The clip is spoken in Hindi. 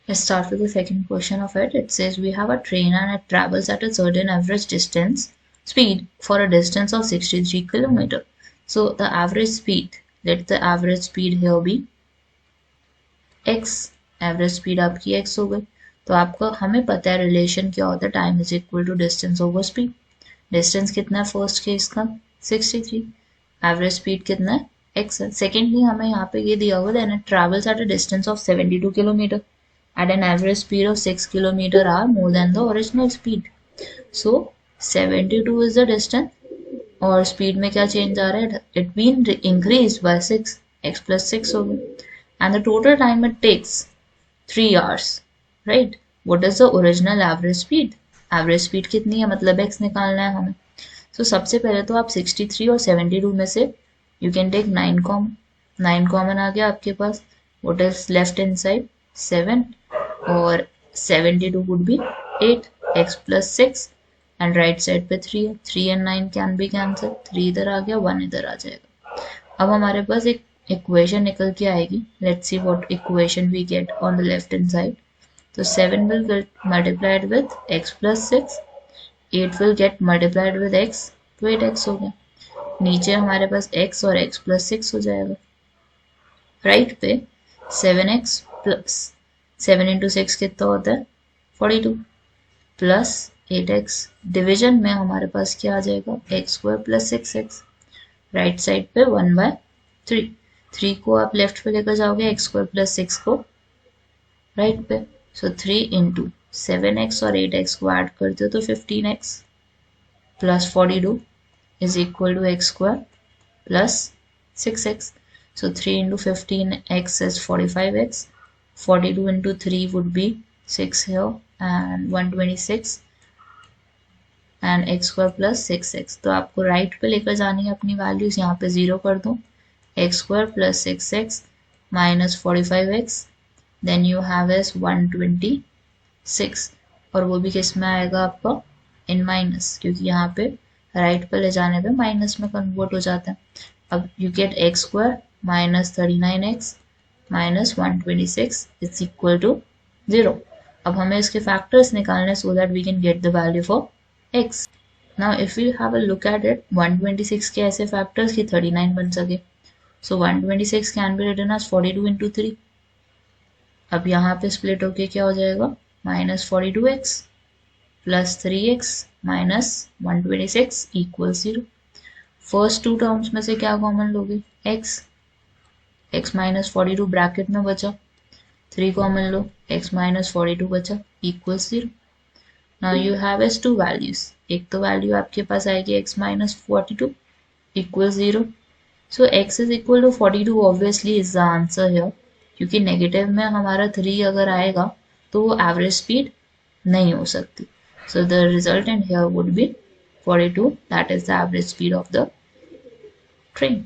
Let's start with the second question of it. It says we have a train and it travels at a certain average distance speed for a distance of 63 km. So the average speed, let the average speed here be x. Average speed आपकी x हो गई. तो आपका हमें पता है रिलेशन क्या होता है, time is equal to distance over speed. Distance कितना है फर्स्ट केस का 63, एवरेज स्पीड कितना है x है. सेकेंडली हमें यहाँ पे ये दिया हुआ है it travels at a distance of 72 kilometre at an average speed of 6 km hour more than the original speed. So 72 is the distance और speed में क्या change आ रहा है, it been increased by 6, x plus 6 हो गया, and the total time it takes 3 hours, right? What is the original average speed? Average speed कितनी है, मतलब x निकालना है हमें. So सबसे पहले तो आप 63 और 72 में से you can take 9 common. 9 common आ गया आपके पास. What is left inside? 7 और 72 would be 8, x plus 6 and right side पे 3 है. 3 and 9 can be cancelled. 3 इधर आ गया, 1 इधर आ जाएगा. अब हमारे पास एक इक्वेशन निकल के आएगी. Let's see what equation we get on the left hand side. तो 7 will get multiplied with x plus 6, 8 will get multiplied with x, तो 8x हो गया. नीचे हमारे पास x और x plus 6 हो जाएगा. राइट पे 7x प्लस 7 इंटू 6 कितना होता है 42 प्लस 8x. डिवीजन में हमारे पास क्या आ जाएगा x square plus 6x. Right side पे 1/3. 3 को आप लेफ्ट पे लेकर जाओगे, एक्स स्क्वायर प्लस 6 को राइट पे. सो 3 इंटू 7x और 8x को ऐड करते हो तो 15x plus 42 is equal to X square plus 6x. So 3 into 15x is 45x. 42 into 3 would be 6 here and 126 and x square plus 6x. तो आपको राइट पे लेकर जानी है अपनी वैल्यूज. यहाँ पे 0 कर दो. x square plus 6x minus 45x. Then you have is 126 और वो भी किस में आएगा आपका इन माइनस, क्योंकि यहाँ पे राइट पे ले जाने पे माइनस में कन्वर्ट हो जाता है. अब you get x square minus 39x minus 126 is equal to 0. अब हमें इसके फैक्टर्स निकालने so that we can get the value for x. Now if we have a look at it, 126 के ऐसे फैक्टर्स की 39 बन सके. So 126 can be written as 42 into 3. अब यहाँ पे स्प्लिट होके क्या हो जाएगा minus 42x plus 3x minus 126 equals 0. First two terms में से क्या कॉमन लोगे x. x माइनस 42 ब्रैकेट में बचा, 3 कॉमन लो, x माइनस 42 बचा equals 0. Now you have as two values. एक तो वैल्यू आपके पास आएगी x minus 42 equals 0. So x is equal to 42 obviously is the answer here, क्योंकि नेगेटिव में हमारा 3 अगर आएगा तो वो एवरेज स्पीड नहीं हो सकती. So the resultant here would be 42, that is the average speed of the train.